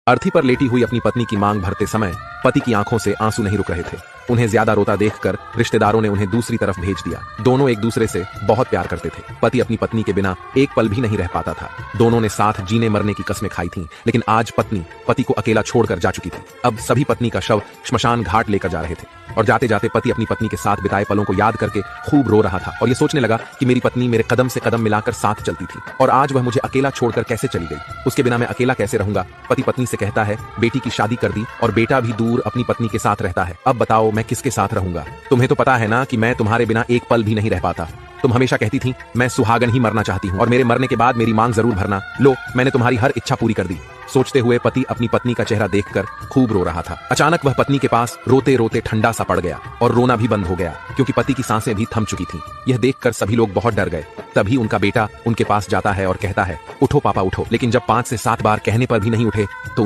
अर्थी पर लेटी हुई अपनी पत्नी की मांग भरते समय पति की आंखों से आंसू नहीं रुक रहे थे। उन्हें ज्यादा रोता देखकर रिश्तेदारों ने उन्हें दूसरी तरफ भेज दिया। दोनों एक दूसरे से बहुत प्यार करते थे। पति अपनी पत्नी के बिना एक पल भी नहीं रह पाता था। दोनों ने साथ जीने मरने की कस्में खाई थीं, लेकिन आज पत्नी पति को अकेला छोड़कर जा चुकी थी। अब सभी पत्नी का शव श्मशान घाट लेकर जा रहे थे और जाते जाते पति अपनी पत्नी के साथ बिताए पलों को याद करके खूब रो रहा था और ये सोचने लगा कि मेरी पत्नी मेरे कदम से कदम मिलाकर साथ चलती थी और आज वह मुझे अकेला छोड़कर कैसे चली गई। उसके बिना मैं अकेला कैसे रहूंगा। पति पत्नी से कहता है, बेटी की शादी कर दी और बेटा भी दूर अपनी पत्नी के साथ रहता है। अब बताओ मैं किसके साथ रहूंगा। तुम्हें तो पता है ना कि मैं तुम्हारे बिना एक पल भी नहीं रह पाता। तुम हमेशा कहती थी मैं सुहागन ही मरना चाहती हूँ और मेरे मरने के बाद मेरी मांग जरूर भरना। लो, मैंने तुम्हारी हर इच्छा पूरी कर दी। सोचते हुए पति अपनी पत्नी का चेहरा देखकर खूब रो रहा था। अचानक वह पत्नी के पास रोते रोते ठंडा सा पड़ गया और रोना भी बंद हो गया, क्योंकि पति की सांसें भी थम चुकी थीं। यह देखकर सभी लोग बहुत डर गए। तभी उनका बेटा उनके पास जाता है और कहता है, उठो पापा उठो। लेकिन जब 5 से 7 बार कहने पर भी नहीं उठे तो